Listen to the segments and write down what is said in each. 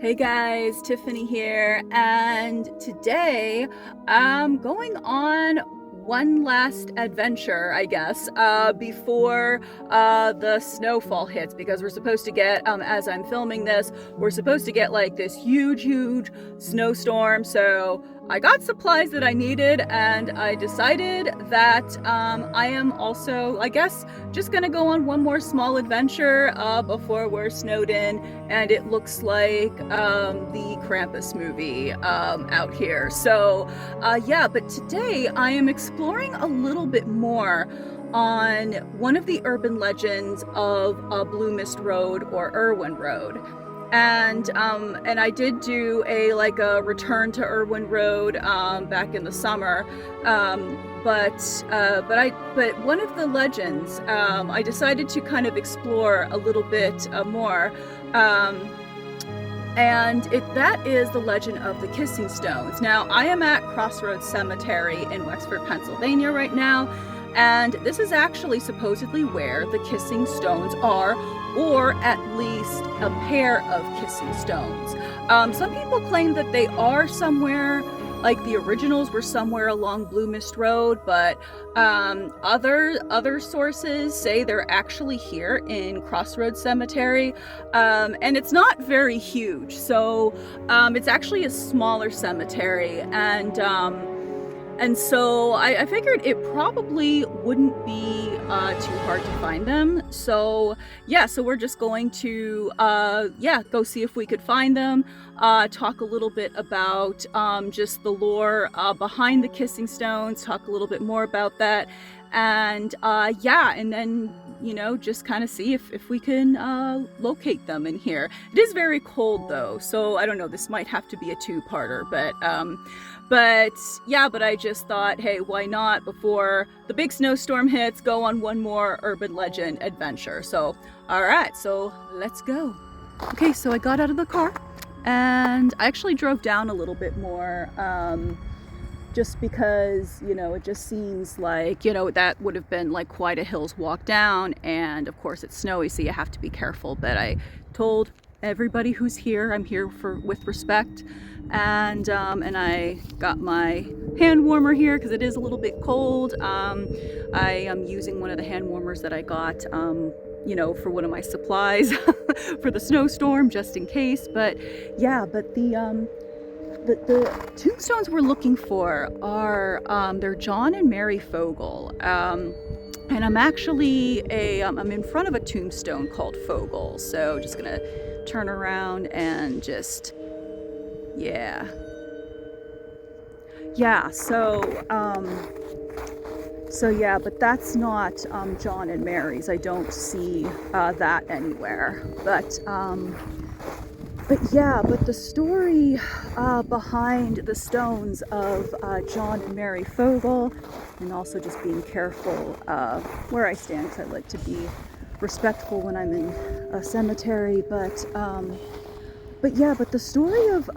Hey guys, Tiffany here, and today I'm going on one last adventure, I guess, before the snowfall hits, because we're supposed to get, as I'm filming this, we're supposed to get like this huge snowstorm. So I got supplies that I needed, and I decided that I am also, I guess, just gonna go on one more small adventure before we're snowed in, and it looks like the Krampus movie out here. So yeah, but today I am exploring a little bit more on one of the urban legends of Blue Mist Road or Irwin Road. And I did do a return to Irwin Road back in the summer. But one of the legends, I decided to kind of explore a little bit more. And that is the legend of the Kissing Stones. Now, I am at Crossroads Cemetery in Wexford, Pennsylvania right now, and this is actually supposedly where the Kissing Stones are, or at least a pair of Kissing Stones. Some people claim that they are somewhere, like the originals were somewhere along Blue Mist Road, but other sources say they're actually here in Crossroads Cemetery, and it's not very huge, so it's actually a smaller cemetery, and so I figured it probably wouldn't be too hard to find them. So yeah, so we're just going to go see if we could find them, talk a little bit about just the lore behind the Kissing Stones, talk a little bit more about that, and and then just kind of see if we can locate them in here. It is very cold though, so I don't know, this might have to be a two-parter, but I just thought, hey, why not, before the big snowstorm hits, go on one more urban legend adventure. So all right, so let's go. Okay, so I got out of the car and I actually drove down a little bit more, just because, it just seems like, that would have been like quite a hill's walk down, and of course it's snowy, so you have to be careful. But I told everybody who's here, I'm here with respect, and I got my hand warmer here because it is a little bit cold. I am using one of the hand warmers that I got, for one of my supplies for the snowstorm, just in case. But yeah, but the tombstones we're looking for are they're John and Mary Fogal, and I'm actually I'm in front of a tombstone called Fogal, so just gonna turn around and just but that's not John and Mary's. I don't see that anywhere. But the story behind the stones of John and Mary Fogal, and also just being careful where I stand, because I like to be respectful when I'm in a cemetery. But the story of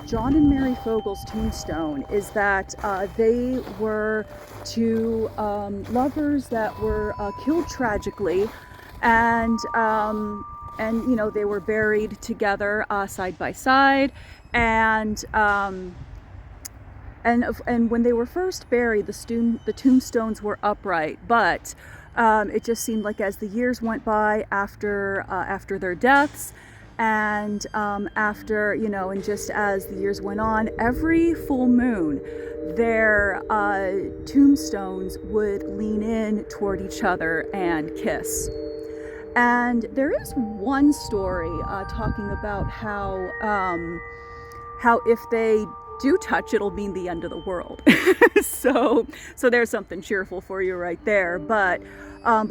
John and Mary Fogal's tombstone is that they were two lovers that were killed tragically, and they were buried together side by side, and when they were first buried, the tombstones were upright, but it just seemed like as the years went by after their deaths, and and just as the years went on, every full moon their tombstones would lean in toward each other and kiss. And there is one story talking about how if they do touch, it'll mean the end of the world. so there's something cheerful for you right there. But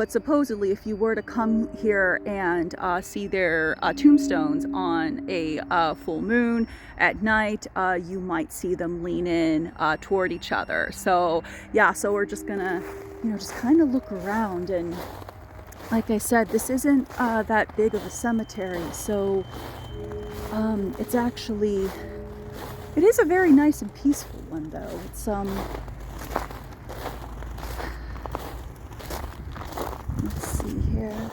supposedly, if you were to come here and see their tombstones on a full moon at night, you might see them lean in toward each other. So yeah, so we're just gonna just kind of look around, and like I said, this isn't that big of a cemetery, so it's actually, it is a very nice and peaceful one though. It's let's see here.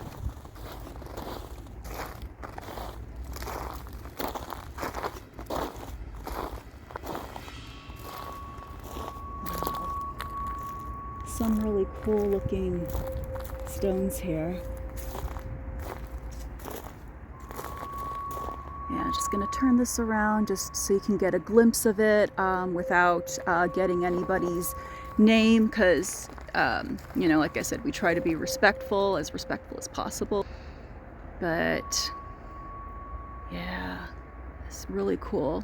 some really cool looking stones here. Yeah, just gonna turn this around just so you can get a glimpse of it without getting anybody's name, because you know, like I said, we try to be respectful as possible. But yeah, it's really cool.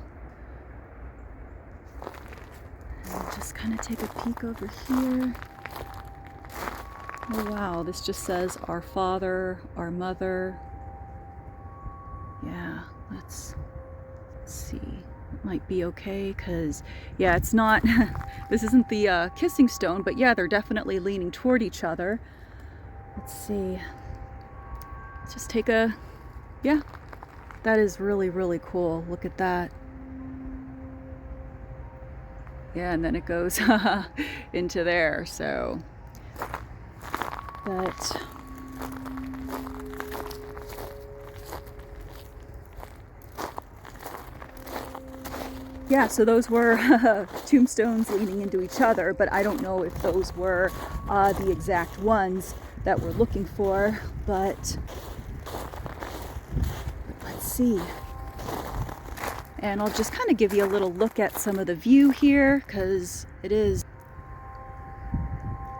And just kind of take a peek over here. Oh wow, this just says our father, our mother. Yeah, let's see. It might be okay, because yeah, it's not this isn't the kissing stone, but yeah, they're definitely leaning toward each other. Let's see. Let's just take a, yeah, that is really, really cool. Look at that. Yeah, and then it goes into there, so. But yeah, so those were tombstones leaning into each other, but I don't know if those were the exact ones that we're looking for, but let's see. And I'll just kind of give you a little look at some of the view here, because it is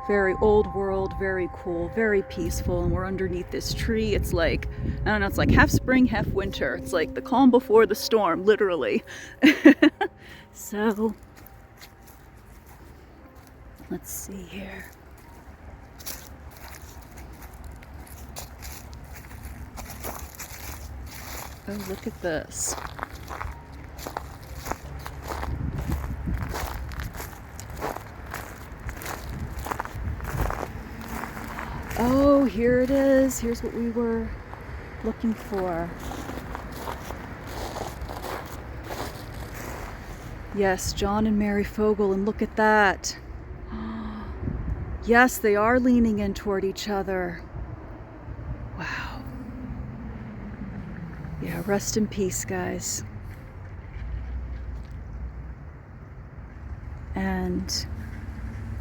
very old world, very cool, very peaceful, and we're underneath this tree. It's like, I don't know, it's like half spring, half winter. It's like the calm before the storm, literally. So, let's see here. Oh, look at this. Oh, here it is. Here's what we were looking for. Yes, John and Mary Fogal, and look at that. Yes, they are leaning in toward each other. Wow. Yeah, rest in peace, guys. And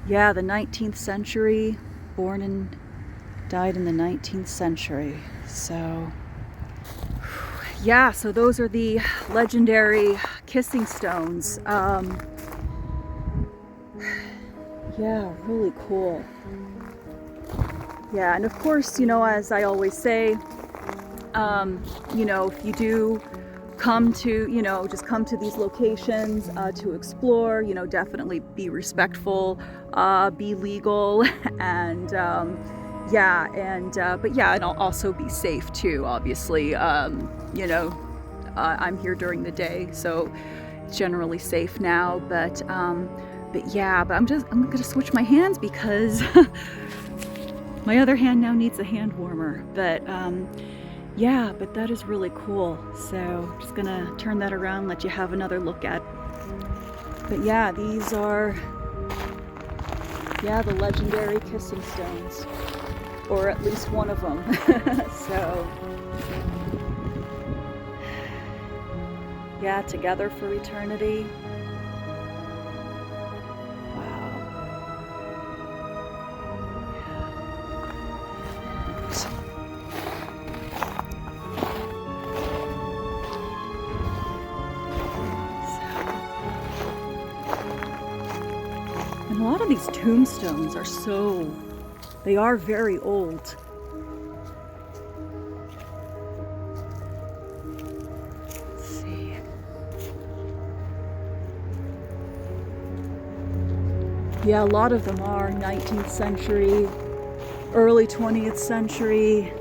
yeah, the 19th century, born and died in the 19th century. So yeah, so those are the legendary kissing stones. Yeah, really cool. Yeah, and of course, you know, as I always say, you know, if you do come to, you know, just come to these locations to explore, you know, definitely be respectful, be legal, and yeah, and but yeah, and I'll also be safe too, obviously. You know, I'm here during the day, so it's generally safe now, but yeah, but I'm gonna switch my hands because my other hand now needs a hand warmer. But yeah, but that is really cool. So I'm just gonna turn that around, let you have another look at. But yeah, these are, yeah, the legendary kissing stones, or at least one of them. So yeah, together for eternity. And a lot of these tombstones are they are very old. Let's see. Yeah, a lot of them are 19th century, early 20th century.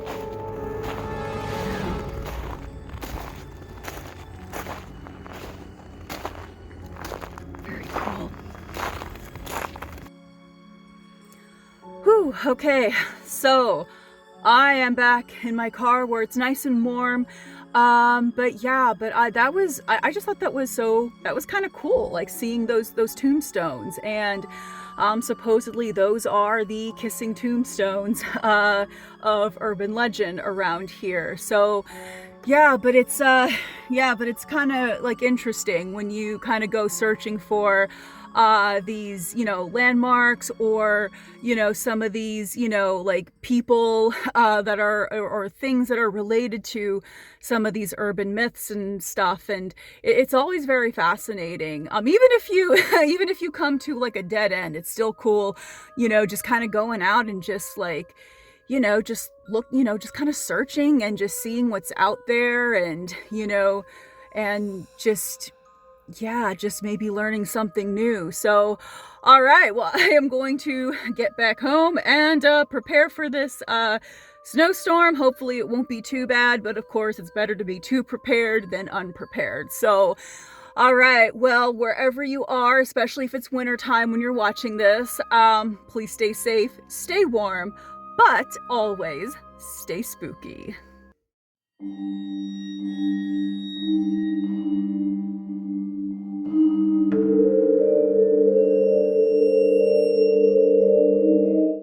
Very cool. Whew, okay, so I am back in my car where it's nice and warm. But yeah, but I just thought that was kind of cool, like seeing those tombstones. And supposedly those are the kissing tombstones of urban legend around here. So Yeah, but it's kind of like interesting when you kind of go searching for these, landmarks, or, some of these, like people that are, or things that are related to some of these urban myths and stuff. And it's always very fascinating. Even if you, even if you come to like a dead end, it's still cool, just kind of going out and just like, just look, just kind of searching and just seeing what's out there, and, and just, yeah, just maybe learning something new. So, all right, well, I am going to get back home and prepare for this snowstorm. Hopefully, it won't be too bad, but of course, it's better to be too prepared than unprepared. So, all right, well, wherever you are, especially if it's wintertime when you're watching this, please stay safe, stay warm, but always stay spooky.